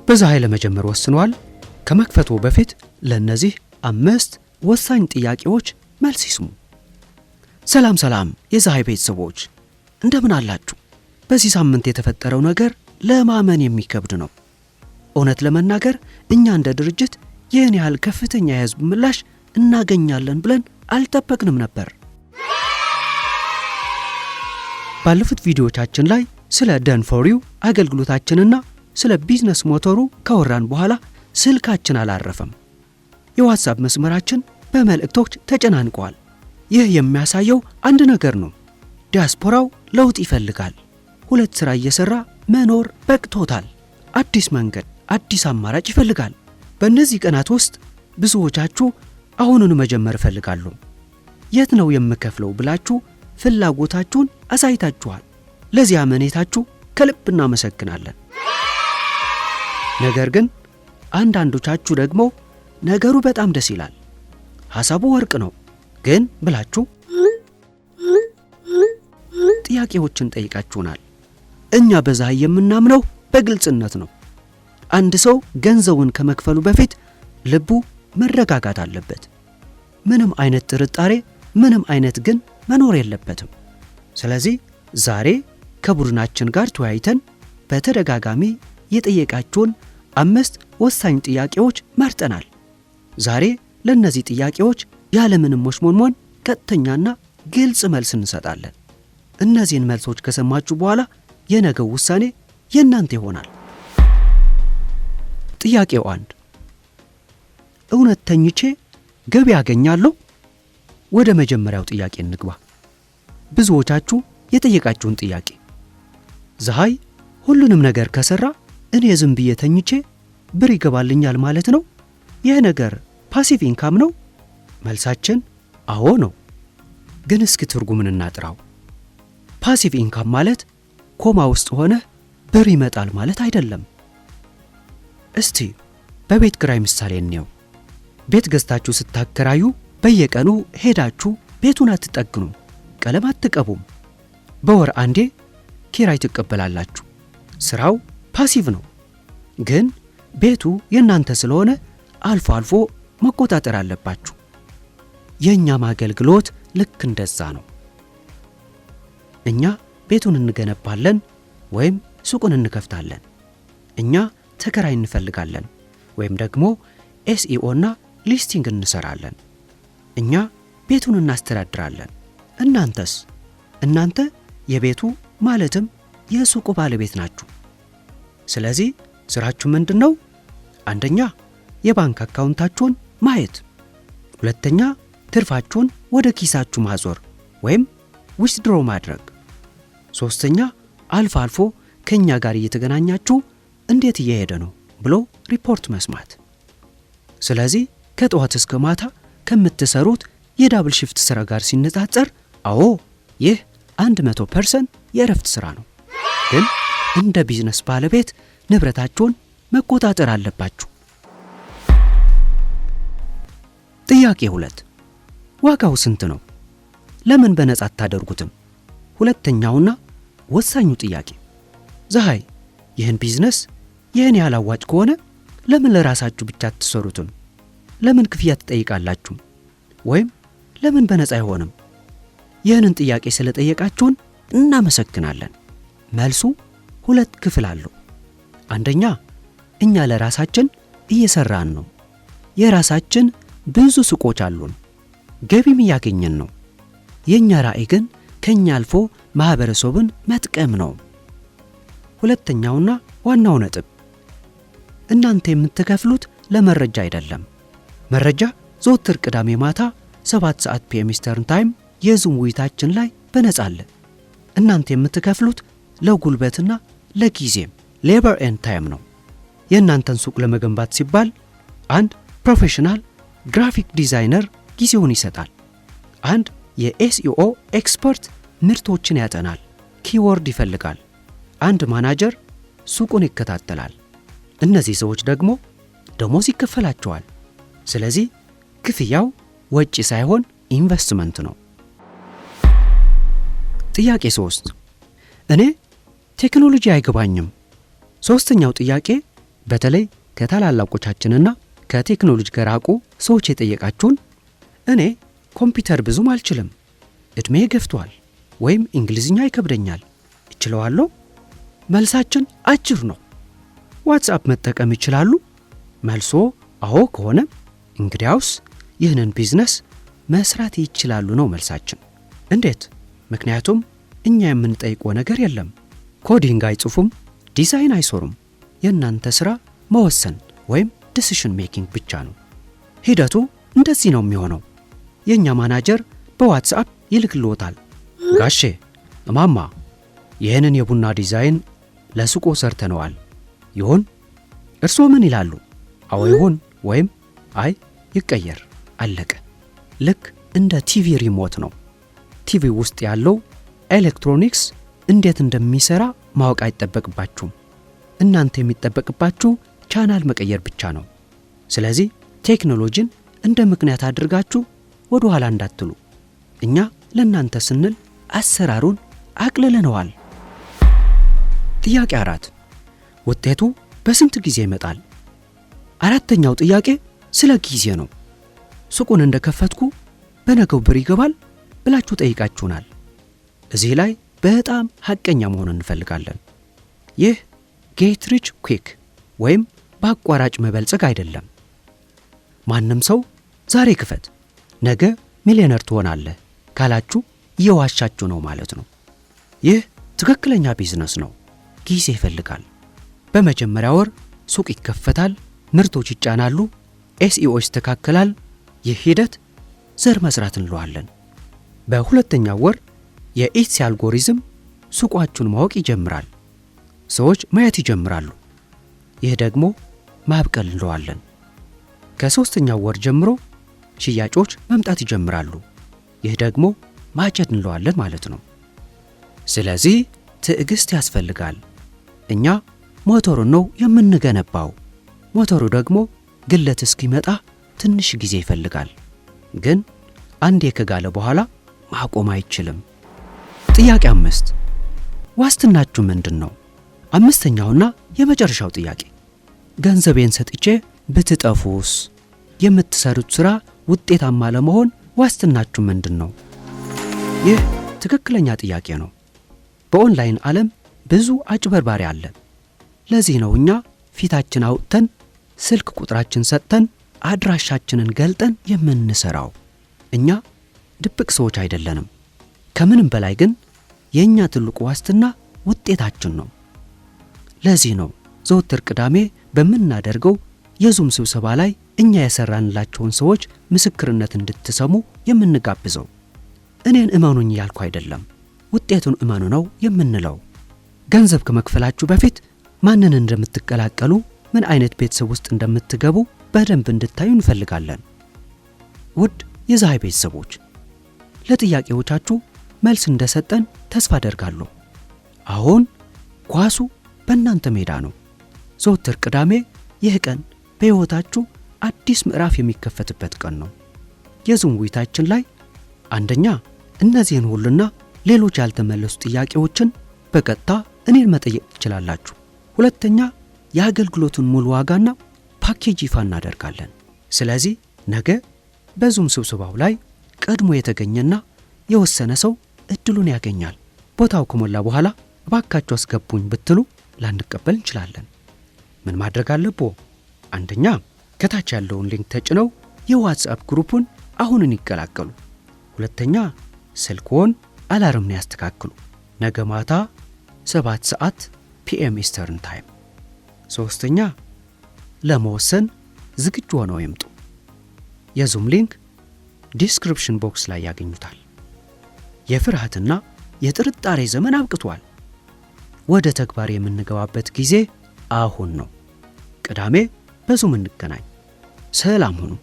በዛሃይ ለመጀመር ወስኗል። ከመክፈቱ በፊት ለነዚህ 5 ወሳኝ ጥያቄዎች መልስ ይስሙ። ሰላም የዛሃይ ቤተሰቦች እንደምን አላችሁ? በዚህ ሳምንት የተፈጠረው ነገር ለማመን የሚከብድ ነው። እውነት ለመናገር እኛ እንደ ድርጅት ይህን ያህል ከፍተኛ የህዝብ ምላሽ እናገኛለን ብለን አልጠበቅንም ነበር። ባለፉት ቪዲዮዎቻችን ላይ ስለ ደን ፎር ዩ አገልግሎታችንና ስለ ቢዝነስ ሞተሩ ካወራን በኋላ ስልካችን አላረፈም። የዋትስአፕ መስመራችን በመልእክቶች ተጨናንቋል። ይህ የሚያሳየው አንድ ነገር ነው። ዲያስፖራው ለውጥ ይፈልጋል። 2 ስራ እየሰራ መኖር በቅቶታል። አዲስ መንገድ፣ አዲስ አማራጭ ይፈልጋል። በእነዚህ ቀናት ውስጥ ብዙዎቻችሁ አሁኑን መጀመር ይፈልጋሉ። የት ነው የምከፍለው ብላችሁ ፍላጎታችሁን አሳይታችኋል። ለዚህ አመኔታችሁ ከልብ እናመሰግናለን። ነገር ግን አንዳንዶቻችሁ ደግሞ ነገሩ በጣም ደስ ይላል፣ ሐሳቡ ወርቅ ነው ግን ብላችሁ ጥያቄዎችን ጠይቃችሁናል። እኛ በዛሃይ የምናምነው በግልጽነት ነው። አንድ ሰው ገንዘቡን ከመክፈሉ በፊት ልቡ መረጋጋት አለበት። ምንም አይነት ጥርጣሬ፣ ምንም አይነት ግን መኖር የለበትም። ስለዚህ ዛሬ ከቡድናችን ጋር ተወያይተን በተደጋጋሚ የጠየቃችሁን 5 ወሳኝ ጥያቄዎች መርጠናል። ዛሬ ለነዚህ ጥያቄዎች ያለምንም መሽሞንሞን ቀጥተኛና ግልጽ መልስ እንሰጣለን። እነዚህን መልሶች ከሰማችሁ በኋላ የነገው ውሳኔ የእናንተ ይሆናል። ጥያቄው 1 እውነት ተኝቼ ገቢ ያገኛለሁ? ወደ መጀመሪያው ጥያቄ እንግባ። ብዙዎቻችሁ የጠየቃችሁን ጥያቄ፣ ዛሃይ ሁሉንም ነገር ከሰራ እኔ ዝም ብዬ ተኝቼ ብር ይገባልኛል ማለት ነው? ይህ ነገር ፓሲቭ ኢንካም ነው? መልሳችን አዎ ነው። ግን እስኪ ትርጉምን እናጥራው። ፓሲቭ ኢንካም ማለት ኮማ ውስጥ ሆነ ብር ይመጣል ማለት አይደለም። እስቲ በቤት ኪራይ ምሳሌ እንየው። ቤት ገዝታችሁ ስታከራዩ በየቀኑ ሄዳችሁ ቤቱን አትጠግኑም፣ ቀለም አትቀቡም። በወር አንዴ ኪራይ ትቀበላላችሁ። ስራው ፓሲቭ ነው። ግን ቤቱ የእናንተ ስለሆነ አልፎ አልፎ መቆጣጠር አለባችሁ። የእኛም አገልግሎት ልክ እንደዛ ነው። እኛ ቤቱን እንገነባለን ወይም ሱቁን እንከፍታለን። እኛ ተከራይ እንፈልጋለን ወይም ደግሞ ኤስኢኦ እና ሊስቲንግ እንሰራለን። እኛ ቤቱን እናስተዳድራለን። እናንተስ? እናንተ የቤቱ ማለትም የሱቁ ባለቤት ናችሁ። ስለዚህ ስራችሁ ምንድነው? አንደኛ የባንክ አካውንታችሁን ማየት፣ ሁለተኛ ትርፋችሁን ወደ ኪሳችሁ ማዞር ወይም ዊዝድሮ ማድረግ፣ ሶስተኛ አልፎ አልፎ ከኛ ጋር እየተገናኛችሁ እንዴት እየሄደ ነው ብሎ ሪፖርት መስማት። ስለዚህ ከጠዋት እስከ ማታ ከምትሰሩት የዳብል ሺፍት ስራ ጋር ሲነጻጸር አዎ ይህ 100% የእረፍት ስራ ነው። ግን እንደ ቢዝነስ ባለቤት ንብረታችሁን መቆጣጠር አለባችሁ። ጥያቄ 2 ዋጋው ስንት ነው? ለምን በነጻ አታደርጉትም? ሁለተኛውና ወሳኙ ጥያቄ፣ ዛሃይ ይህን ቢዝነስ ይህን ያህል አዋጭ ከሆነ ለምን ለራሳችሁ ብቻ አትሰሩትም? ለምን ክፍያ ትጠይቃላችሁ? ወይም ለምን በነጻ አይሆንም? ይህንን ጥያቄ ስለጠየቃችሁን እናመሰግናለን። መልሱ 2 ክፍል አለው። አንደኛ እኛ ለራሳችን እየሰራን ነው። የራሳችን ብዙ ሱቆች አሉን፣ ገቢም እያገኘን ነው። የኛ ራዕይ ግን ከኛ አልፎ ማህበረሰቡን መጥቀም ነው። ሁለተኛውና ዋናው ነጥብ፣ እናንተ የምትከፍሉት ለመረጃ አይደለም። መረጃ ዘወትር ቅዳሜ ማታ 7 ሰዓት ፒኤም ኢስተርን ታይም የዙም ውይይታችን ላይ በነጻ አለ። እናንተ የምትከፍሉት ለጉልበትና ለጊዜም ሌበር ኤንድ ታይም ነው። የእናንተን ሱቅ ለመገንባት ሲባል አንድ ፕሮፌሽናል ግራፊክ ዲዛይነር ጊዜውን ይሰጣል። አንድ የኤስኢኦ ኤክስፐርት ምርቶችን ያጠናል፣ ኪወርድ ይፈልጋል። አንድ ማናጀር ሱቁን ይከታተላል። እነዚህ ሰዎች ደግሞ ደሞዝ ይከፈላቸዋል። ስለዚህ ክፍያው ወጪ ሳይሆን ኢንቨስትመንት ነው። ጥያቄ 3 እኔ ቴክኖሎጂ አይገባኝም። ሶስተኛው ጥያቄ በተለይ ከታላላቆቻችንና ከቴክኖሎጂ ጋር አቁ ሰዎች የጠየቃችሁን እኔ ኮምፒውተር ብዙም አልችልም፣ እድሜ ገፍቷል፣ ወይም እንግሊዝኛ ይከብደኛል፣ እችለዋለሁ? መልሳችን አጭር ነው። ዋትስአፕ መጠቀም ይችላሉ? መልሶ አዎ ከሆነ እንግዲያውስ ይህንን ቢዝነስ መስራት ይችላሉ ነው መልሳችን። እንዴት? ምክንያቱም እኛ የምንጠይቀው ነገር የለም። ኮዲንግ አይጽፉም፣ ዲዛይን አይሰሩም። የእናንተ ሥራ መወሰን ወይም ዲሲሽን ሜኪንግ ብቻ ነው። ሂደቱ እንደዚህ ነው የሚሆነው። የእኛ ማናጀር በዋትስአፕ ይልክልዎታል። ጋሼ፣ እማማ፣ ይህንን የቡና ዲዛይን ለሱቆ ሰርተነዋል፣ ይሁን? እርስዎ ምን ይላሉ? አዎ ይሁን ወይም አይ ይቀየር፣ አለቀ። ልክ እንደ ቲቪ ሪሞት ነው። ቲቪ ውስጥ ያለው ኤሌክትሮኒክስ እንዴት እንደሚሰራ ማወቅ አይጠበቅባችሁም። እናንተ የሚጠበቅባችሁ ቻናል መቀየር ብቻ ነው። ስለዚህ ቴክኖሎጂን እንደ ምክንያት አድርጋችሁ ወደ ኋላ እንዳትሉ። እኛ ለእናንተ ስንል አሰራሩን አቅልለነዋል። ጥያቄ 4 ውጤቱ በስንት ጊዜ ይመጣል? አራተኛው ጥያቄ ስለ ጊዜ ነው። ሱቁን እንደከፈትኩ በነገው ብር ይገባል ብላችሁ ጠይቃችሁናል። እዚህ ላይ በጣም ሐቀኛ መሆን እንፈልጋለን። ይህ ጌት ሪች ኩዊክ ወይም በአቋራጭ መበልጸግ አይደለም። ማንም ሰው ዛሬ ክፈት ነገ ሚሊዮነር ትሆናለህ ካላችሁ እየዋሻችሁ ነው ማለት ነው። ይህ ትክክለኛ ቢዝነስ ነው። ጊዜ ይፈልጋል። በመጀመሪያ ወር ሱቅ ይከፈታል፣ ምርቶች ይጫናሉ፣ ኤስኢኦ ይስተካከላል። ይህ ሂደት ዘር መስራት እንለዋለን። በሁለተኛው ወር የኢትሲ አልጎሪዝም ሱቋችሁን ማወቅ ይጀምራል። ሰዎች ማየት ይጀምራሉ። ይህ ደግሞ ማብቀል እንለዋለን። ከሦስተኛው ወር ጀምሮ ሽያጮች መምጣት ይጀምራሉ። ይህ ደግሞ ማጨድ እንለዋለን ማለት ነው። ስለዚህ ትዕግስት ያስፈልጋል። እኛ ሞተሩን ነው የምንገነባው። ሞተሩ ደግሞ ግለት እስኪመጣ ትንሽ ጊዜ ይፈልጋል። ግን አንዴ ከጋለ በኋላ ማቆም አይችልም። ጥያቄ 5 ዋስትናችሁ ምንድን ነው? አምስተኛውና የመጨረሻው ጥያቄ ገንዘቤን ሰጥቼ ብትጠፉስ? የምትሰሩት ሥራ ውጤታማ ለመሆን ዋስትናችሁ ምንድን ነው? ይህ ትክክለኛ ጥያቄ ነው። በኦንላይን ዓለም ብዙ አጭበርባሪ አለ። ለዚህ ነው እኛ ፊታችን አውጥተን ስልክ ቁጥራችን ሰጥተን አድራሻችንን ገልጠን የምንሰራው። እኛ ድብቅ ሰዎች አይደለንም። ከምንም በላይ ግን የእኛ ትልቁ ዋስትና ውጤታችን ነው። ለዚህ ነው ዘወትር ቅዳሜ በምናደርገው የዙም ስብሰባ ላይ እኛ የሰራንላቸውን ሰዎች ምስክርነት እንድትሰሙ የምንጋብዘው። እኔን እመኑኝ ያልኩ አይደለም፣ ውጤቱን እመኑ ነው የምንለው። ገንዘብ ከመክፈላችሁ በፊት ማንን እንደምትቀላቀሉ፣ ምን አይነት ቤተሰብ ውስጥ እንደምትገቡ በደንብ እንድታዩ እንፈልጋለን። ውድ የፀሐይ ቤተሰቦች፣ ለጥያቄዎቻችሁ መልስ እንደሰጠን ተስፋ አደርጋለሁ። አሁን ኳሱ በእናንተ ሜዳ ነው። ዘወትር ቅዳሜ ይህ ቀን በሕይወታችሁ አዲስ ምዕራፍ የሚከፈትበት ቀን ነው። የዙም ውይይታችን ላይ አንደኛ እነዚህን ሁሉና ሌሎች ያልተመለሱ ጥያቄዎችን በቀጥታ እኔን መጠየቅ ትችላላችሁ። ሁለተኛ የአገልግሎቱን ሙሉ ዋጋና ፓኬጅ ይፋ እናደርጋለን። ስለዚህ ነገ በዙም ስብሰባው ላይ ቀድሞ የተገኘና የወሰነ ሰው እድሉን ያገኛል። ቦታው ከሞላ በኋላ እባካችሁ አስገቡኝ ብትሉ ላንቀበል እንችላለን። ምን ማድረግ አለብዎ? አንደኛ ከታች ያለውን ሊንክ ተጭነው የዋትስአፕ ግሩፑን አሁንን ይቀላቀሉ። ሁለተኛ ስልክዎን አላርምን ያስተካክሉ። ነገ ማታ 7 ሰዓት ፒኤም ኢስተርን ታይም። ሶስተኛ ለመወሰን ዝግጁ ሆነው ይምጡ። የዙም ሊንክ ዲስክሪፕሽን ቦክስ ላይ ያገኙታል። የፍርሃትና የጥርጣሬ ዘመን አብቅቷል። ወደ ተግባር የምንገባበት ጊዜ አሁን ነው። ቅዳሜ በዙም እንገናኝ። ሰላም ሁኑ።